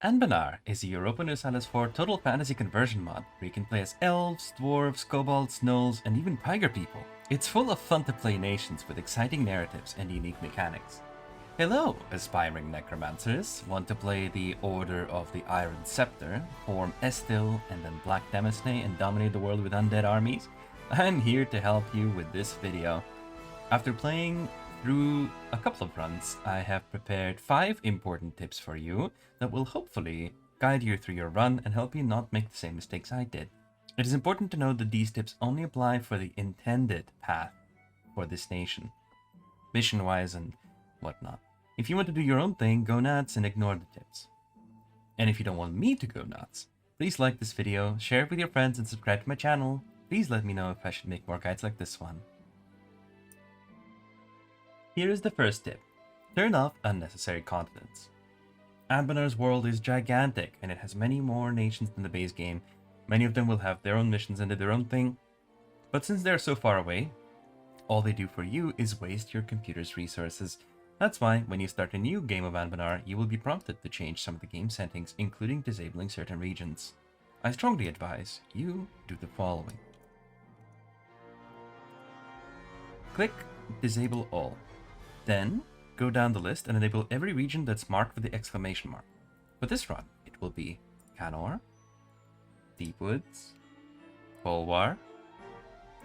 Anbennar is a Europa Universalis 4 total fantasy conversion mod where you can play as elves, dwarves, kobolds, gnolls, and even tiger people. It's full of fun to play nations with exciting narratives and unique mechanics. Hello, aspiring necromancers! Want to play the Order of the Iron Scepter, form Esthil and then Black Demesne and dominate the world with undead armies? I'm here to help you with this video. After playing through a couple of runs, I have prepared 5 important tips for you that will hopefully guide you through your run and help you not make the same mistakes I did. It is important to note that these tips only apply for the intended path for this nation, mission-wise and whatnot. If you want to do your own thing, go nuts and ignore the tips. And if you don't want me to go nuts, please like this video, share it with your friends, and subscribe to my channel. Please let me know if I should make more guides like this one. Here is the first tip. Turn off unnecessary continents. Anbennar's world is gigantic, and it has many more nations than the base game. Many of them will have their own missions and do their own thing. But since they're so far away, all they do for you is waste your computer's resources. That's why, when you start a new game of Anbennar, you will be prompted to change some of the game settings, including disabling certain regions. I strongly advise you do the following. Click Disable All. Then, go down the list and enable every region that's marked with the exclamation mark. For this run, it will be Canor, Deepwoods, Folwar,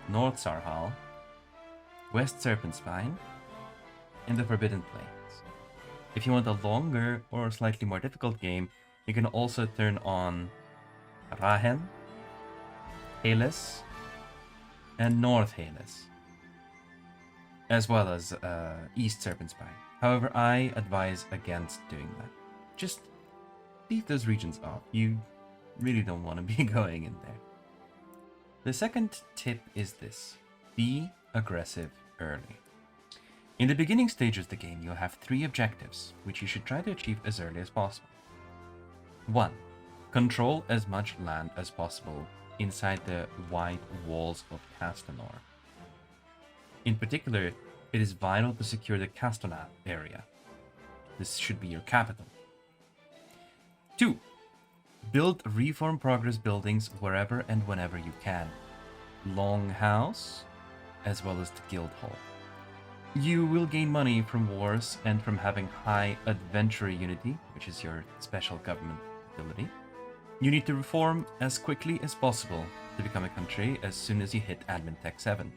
North Sarhal, West Serpentspine, and the Forbidden Plains. If you want a longer or slightly more difficult game, you can also turn on Rahen, Hales, and North Hales, as well as East Serpentspine. However, I advise against doing that. Just leave those regions off. You really don't want to be going in there. The second tip is this. Be aggressive early. In the beginning stages of the game, you'll have 3 objectives, which you should try to achieve as early as possible. 1. Control as much land as possible inside the white walls of Castanor. In particular, it is vital to secure the Castanar area. This should be your capital. 2. Build reform progress buildings wherever and whenever you can. Longhouse, as well as the guild hall. You will gain money from wars and from having high adventurer unity, which is your special government ability. You need to reform as quickly as possible to become a country as soon as you hit Admin Tech 7.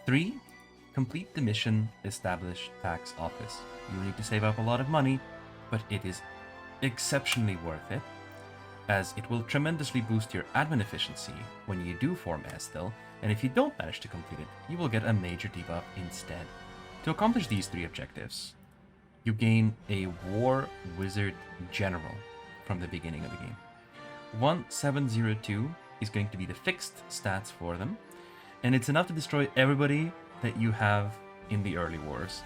3. Complete the mission Establish Tax Office. You will need to save up a lot of money, but it is exceptionally worth it, as it will tremendously boost your admin efficiency when you do form Esthil, and if you don't manage to complete it, you will get a major debuff instead. To accomplish these 3 objectives, you gain a War Wizard General from the beginning of the game. 1702 is going to be the fixed stats for them, and it's enough to destroy everybody that you have in the early wars,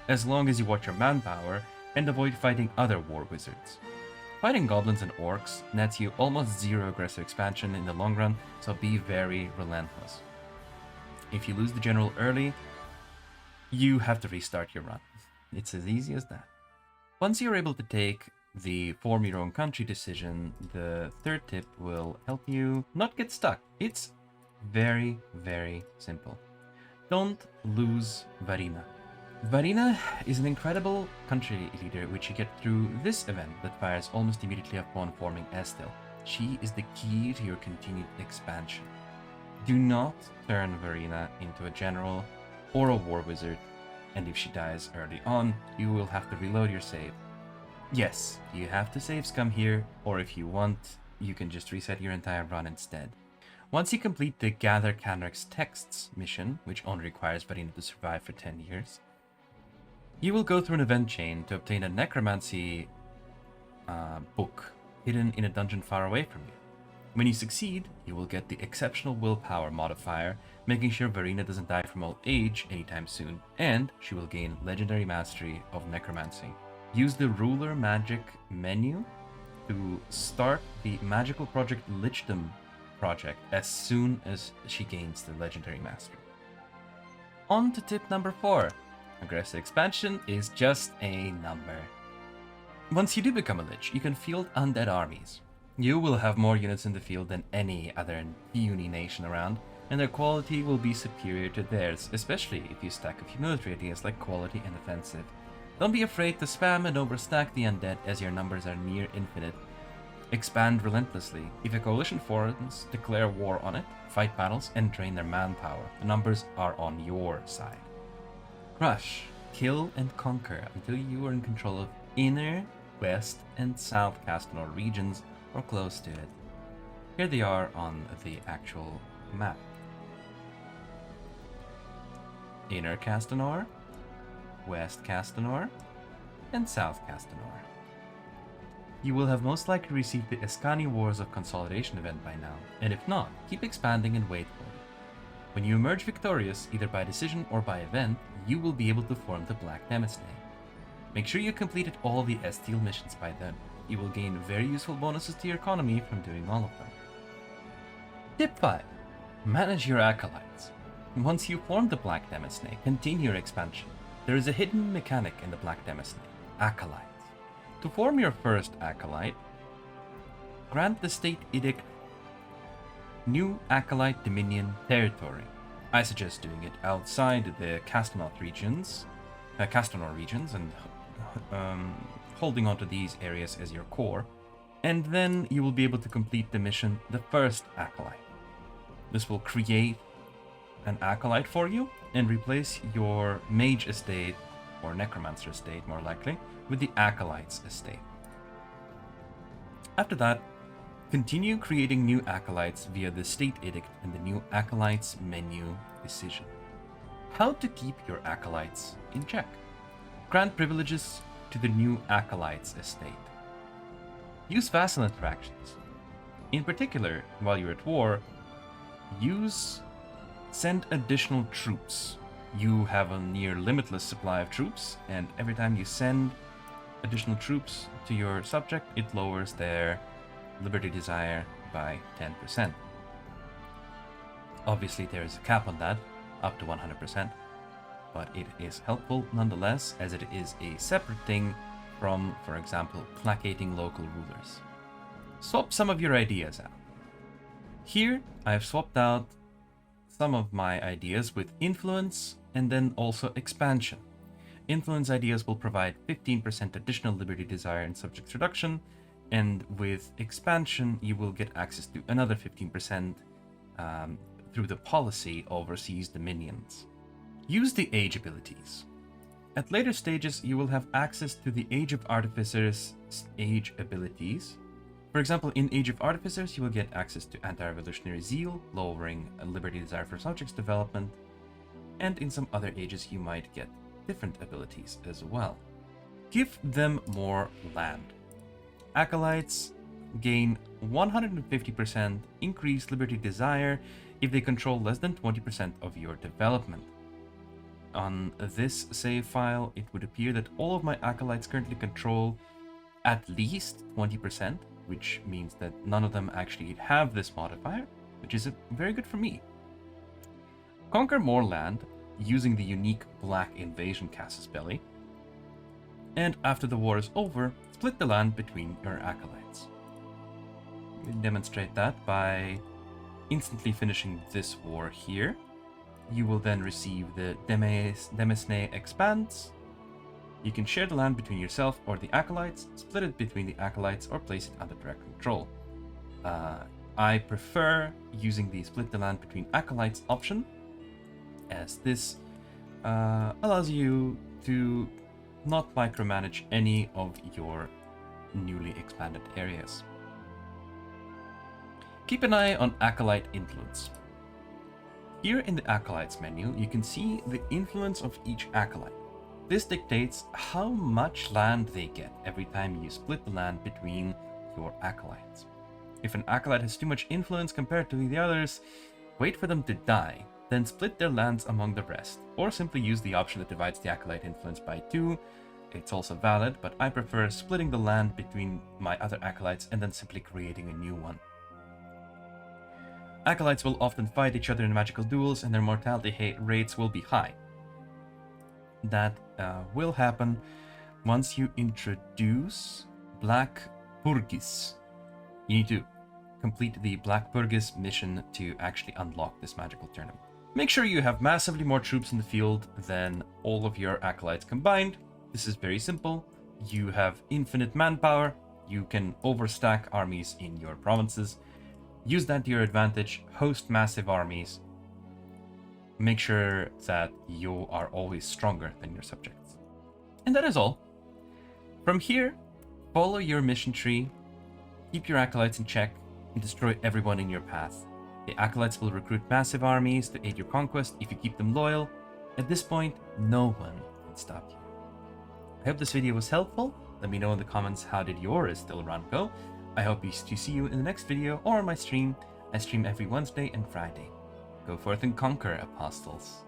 as long as you watch your manpower and avoid fighting other war wizards. Fighting goblins and orcs nets you almost 0 aggressive expansion in the long run, so be very relentless. If you lose the general early, you have to restart your run. It's as easy as that. Once you're able to take the form your own country decision, the third tip will help you not get stuck. It's very, very simple. Don't lose Varina. Varina is an incredible country leader which you get through this event that fires almost immediately upon forming Esthil. She is the key to your continued expansion. Do not turn Varina into a general or a war wizard, and if she dies early on, you will have to reload your save. Yes, you have to save scum here, or if you want, you can just reset your entire run instead. Once you complete the Gather Canric's Texts mission, which only requires Varina to survive for 10 years, you will go through an event chain to obtain a necromancy book hidden in a dungeon far away from you. When you succeed, you will get the exceptional willpower modifier, making sure Varina doesn't die from old age anytime soon, and she will gain legendary mastery of necromancy. Use the ruler magic menu to start the magical project Lichdom project as soon as she gains the legendary mastery. On to tip number 4. Aggressive expansion is just a number. Once you do become a Lich, you can field undead armies. You will have more units in the field than any other puny nation around, and their quality will be superior to theirs, especially if you stack a few military ideas like quality and offensive. Don't be afraid to spam and overstack the undead as your numbers are near infinite. Expand relentlessly. If a coalition forms, declare war on it, fight battles, and drain their manpower. The numbers are on your side. Crush, kill, and conquer until you are in control of inner, west, and south Castanor regions or close to it. Here they are on the actual map. Inner Castanor, West Castanor, and South Castanor. You will have most likely received the Escani Wars of Consolidation event by now, and if not, keep expanding and wait for it. When you emerge victorious, either by decision or by event, you will be able to form the Black Demesne. Make sure you completed all the Esthil missions by then. You will gain very useful bonuses to your economy from doing all of them. Tip 5. Manage your acolytes. Once you form the Black Demesne, continue your expansion. There is a hidden mechanic in the Black Demesne, acolytes. To form your first acolyte, grant the state edict new acolyte dominion territory. I suggest doing it outside the Castanor regions, and holding onto these areas as your core, and then you will be able to complete the mission, the first acolyte. This will create an acolyte for you and replace your mage estate, or necromancer estate more likely, with the acolytes estate. After that, continue creating new acolytes via the state edict and the new acolytes menu decision. How to keep your acolytes in check. Grant privileges to the new acolytes estate. Use vassal interactions. In particular, while you're at war, send additional troops. You have a near limitless supply of troops, and every time you send additional troops to your subject, it lowers their liberty desire by 10%. Obviously, there is a cap on that, up to 100%, but it is helpful nonetheless, as it is a separate thing from, for example, placating local rulers. Swap some of your ideas out. Here, I have swapped out some of my ideas with influence and then also expansion. Influence ideas will provide 15% additional liberty desire and subject reduction, and with expansion you will get access to another 15% through the policy overseas dominions. Use the age abilities. At later stages you will have access to the Age of Artificers age abilities. For example, in Age of Artificers you will get access to Anti-Revolutionary Zeal, lowering liberty desire for subjects development, and in some other ages you might get different abilities as well. Give them more land. Acolytes gain 150% increased liberty desire if they control less than 20% of your development. On this save file, it would appear that all of my acolytes currently control at least 20%, which means that none of them actually have this modifier, which is very good for me. Conquer more land using the unique Black Invasion Casus Belli, and after the war is over, split the land between your acolytes. We demonstrate that by instantly finishing this war here. You will then receive the Demesne Expanse. You can share the land between yourself or the acolytes, split it between the acolytes, or place it under direct control. I prefer using the split the land between acolytes option, as this allows you to not micromanage any of your newly expanded areas. Keep an eye on Acolyte Influence. Here in the Acolytes menu, you can see the influence of each Acolyte. This dictates how much land they get every time you split the land between your Acolytes. If an Acolyte has too much influence compared to the others, wait for them to die, then split their lands among the rest, or simply use the option that divides the Acolyte influence by 2. It's also valid, but I prefer splitting the land between my other Acolytes and then simply creating a new one. Acolytes will often fight each other in magical duels, and their mortality rates will be high. That will happen once you introduce Black Purgis, you need to complete the Black Purgis mission to actually unlock this magical tournament. Make sure you have massively more troops in the field than all of your acolytes combined. This is very simple. You have infinite manpower. You can overstack armies in your provinces. Use that to your advantage. Host massive armies. Make sure that you are always stronger than your subjects. And that is all. From here, follow your mission tree. Keep your acolytes in check and destroy everyone in your path. The acolytes will recruit massive armies to aid your conquest if you keep them loyal. At this point, no one can stop you. I hope this video was helpful. Let me know in the comments how did your Esthil run go. I hope to see you in the next video or on my stream. I stream every Wednesday and Friday. Go forth and conquer, apostles.